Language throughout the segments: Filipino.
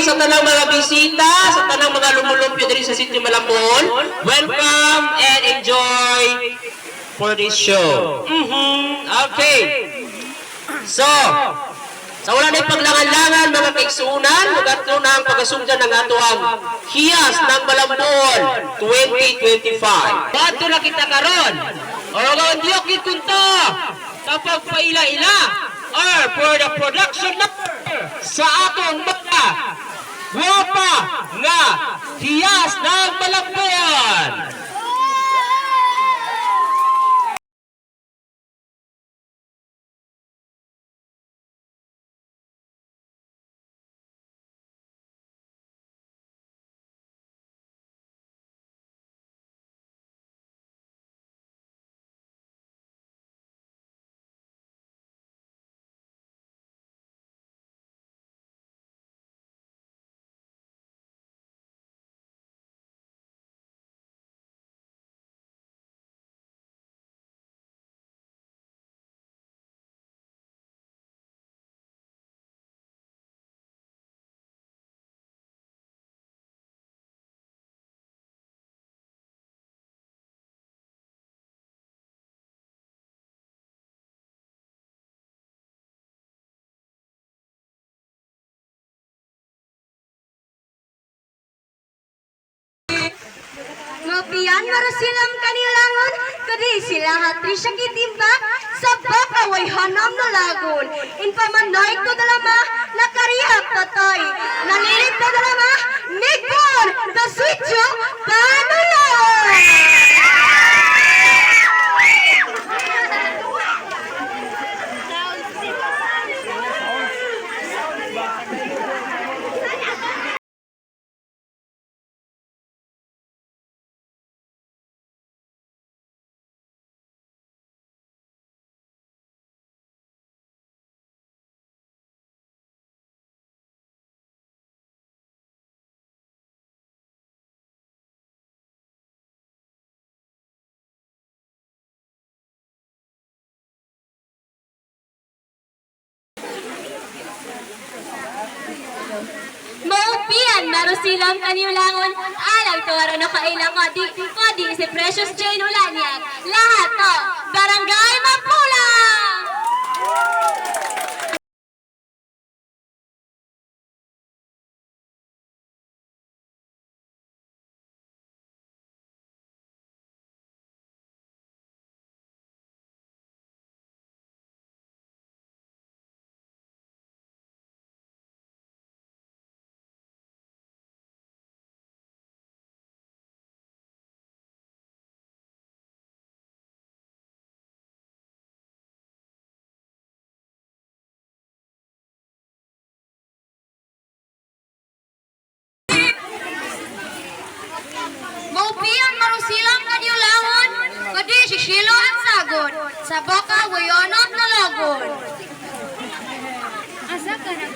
sa tanang mga bisita, sa tanang mga lumulumpyo diri sa Sitio Malambon. Welcome and enjoy for this show. Okay. So, sa wala na paglangan-langan mga kaigsuunan, magato na ang pagasundan ng atuang Hiyas ng Malambon 2025. Bato na kita karon. O gawandiyok ikunta kapag paila-ila or for the production sa atong mga wapa nga Hiyas ng Malambon. Ngopian marasilam kanilangon, kadi sila hatri siya kitimba, sa bakaway hanam na lagon. Inpamanoy ko dalama, nakariyak totoy. Nalilit ko dalama, mikon, the switcho, panuloy! Maupian marusilam kaniulangon, alang tuwara na kailang kodi si Precious Jane Ulanyag. Lahat to, Barangay Mapulang! Maupian marusilam kaniulangon, kadi si Shilo at Sagon, sa baka wayonom na logon. Asa ka na?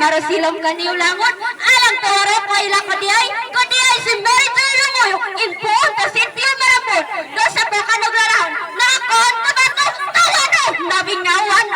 Marasilam kaniulangon, alang toro kaila kadiay si Mary Joy Lumoyo, impon ta Sitio Malambon, do sa baka naglarahan, nakon tabato, tawano, nabingawan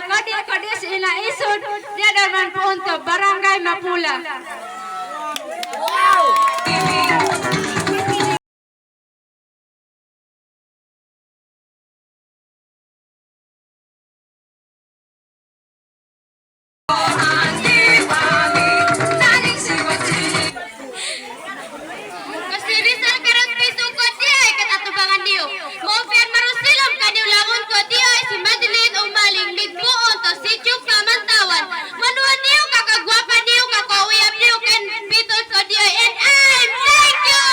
mga kadi sa inaisod, diya naman punto, Barangay Mapula. Kasi Rizal karon piso ko di ay katatubangan niyo. Mo-offer marusilom kaniyo langon ko di ay si Madeline Umaling ligbuon to si Chuk Pamantawan. Manuan niyo kakagwapa niyo kakauyan niyo ken pitol ko di ay and I'm thank you.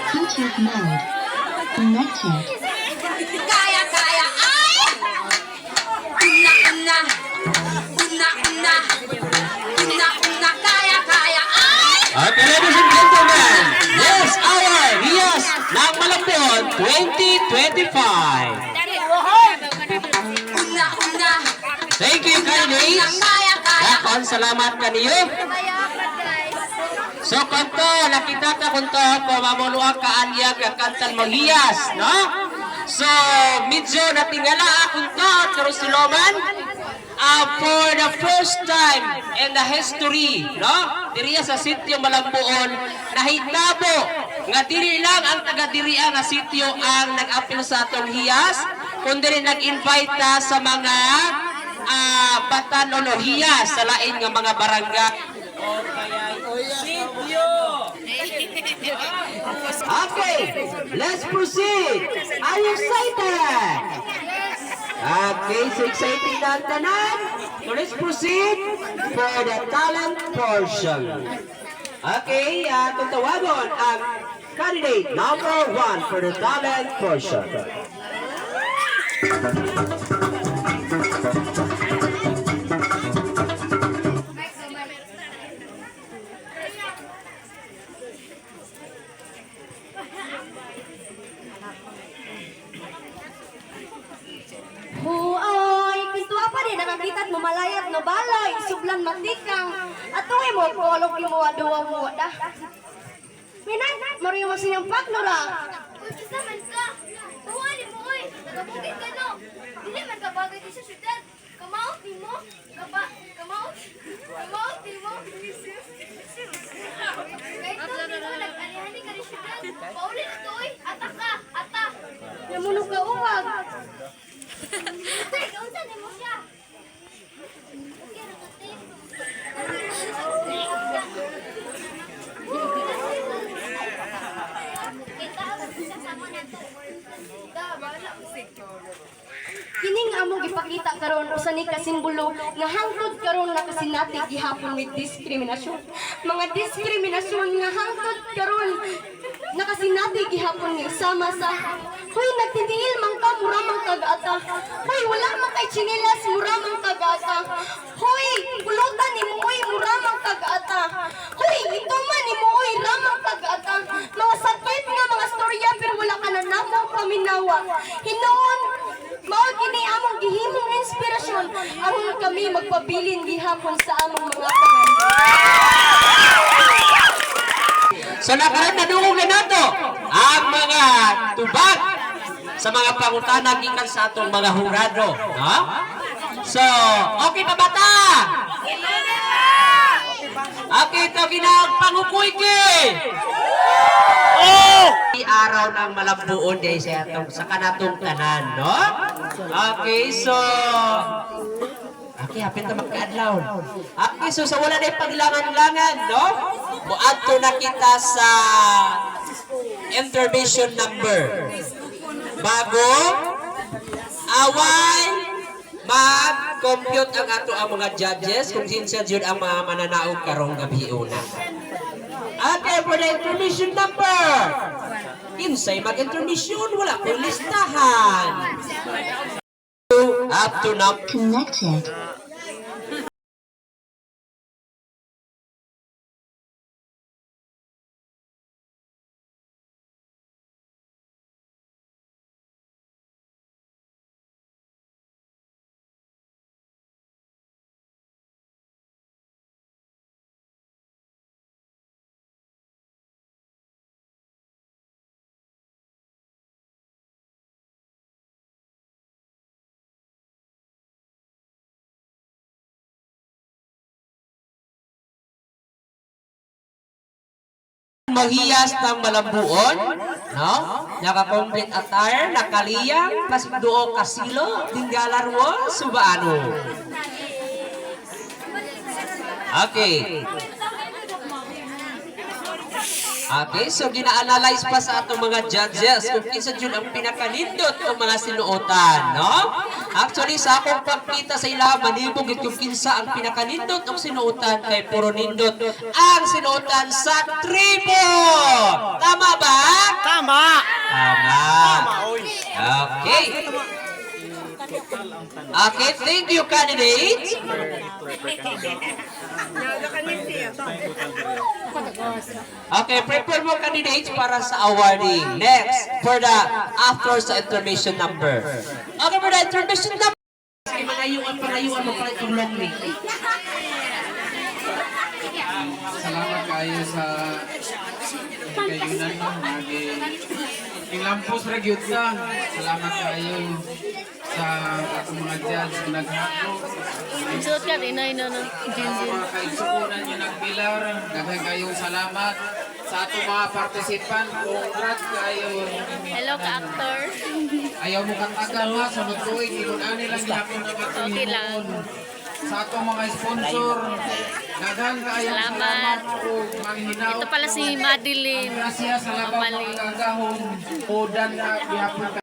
Bluetooth mode. Connected. Kaya ay una kaya ay Okay, ladies and gentlemen, yes, our Rias ng Malambon 2025. Thank you, Kainis. Dakon, salamat kaniyo. So, kanto, nakita ta kunto, pamamuluang kaanya kakantan maghiyas, no? So, medyo natingala kunto, Karusiloman, for the first time in the history, no? Diriya sa sitio Malambuon, nahitabo nga diri lang ang taga-diriya nga sitio ang nag-apil sa atong hiyas, kundi rin nag-invite ta sa mga batan o hiyas sa lain nga mga barangay. Okay, let's proceed. Are you excited? Okay, so exciting na ang tanan. So let's proceed for the talent portion. Okay, kung tawagon ang candidate number 1 for the talent portion. Huay, kintua pa din nakakita't mamalayat no balay, sublan matikang, at tungi mo, kolok yung mga duwa mo, da. Minay, mariyo mo sinyang pagnura. Uy, kisa man ka. Tuwali mo, uy. Nagabugit ka, no. Dili man ka bagay di sa syudad. Kamaot din mo. Kamaot din mo. Kahit to, di mo, nag-alihani ka rin syudad. Pauli na to, uy. Ata ka, ata. Yamuno ka uwag. Uy, kaunsan din mo siya. Okay, nakatip. Kining among ipakita karon usa ni kasimbolo nga hangtod karon nakasinati gihapon with diskriminasyon. Mga diskriminasyon nga hangtod karon nakasinati gihapon ni sama sa hoy nagtitiil man ka mura man kag-ata. Hoy wala man kay chinelas mura man kag-ata. Hoy pulutan ni mo hoy mura man kag-ata. Hoy ito man ni mo hoy ramang kag-ata. Mga sakit nga mga storya pero wala ka na namo paminawa. Hinuon mao kini among gihimong inspirasyon aron kami magpabilin gihapon sa among mga panganib. So nakaroon na dungog na nato ang mga tubag sa mga pangutana gikan sa atong mga hurado, no? So, okay pa bata? Okay, ito ginagpangukuy ki. Di araw ng Malambuon day sa atong sa kanatong tanan, no? Okay, so okay, hapit na magkaadlaw. Okay, so sa wala na paglangan-langan, no? Buadto na kita sa intervention number. Bago, away, mag-compute ang ato ang mga judges kung sinsa yun ang mga mananaog karong gabi una. Okay, for the intervention number Unsay mag-intermission, wala ko'y listahan. Up to now. Connected. Maghiyas ng malambuon, no? Naka-complete attire, nakaliyang, pasigdoo kasilo, tinggalarwo, subaano. Okay. Okay, so gina-analyze pa sa atong mga judges kung kinsa jud ang pinakanindot ng mga sinuotan, no? Actually, sa akong pagkita sa ila, manibog kung kinsa ang pinakanindot ng sinuotan kay puro nindot ang sinuotan sa tribo. Tama ba? Tama! Tama. Okay. Okay, thank you, candidate. Okay, prepare mo candidates para sa awarding. Next, for the after sa intermission number. Okay, for the intermission number. Sige, pangayuan mo pala itong long link. Salamat kayo sa kayunan mo. Inglampos ra gyud ka. Salamat kayo sa atong mga judge na naghako. Suot ka din ay no. Sa mga kaigsukunan nyo nagbilar. Daghan kayong salamat sa atong mga participant. Congrats kayo. Hello ka actor. Ayaw mo katagan ha. Sunod tuig. Ikunani lang yapon ng atong Okay lang. himuon. Sa atong mga sponsor. Daghan kayo Salamat. o manghinaw. Ito pala si Madeline. Gracias sa labang Mamaling. mga kagahon. Odan na gihapon ka.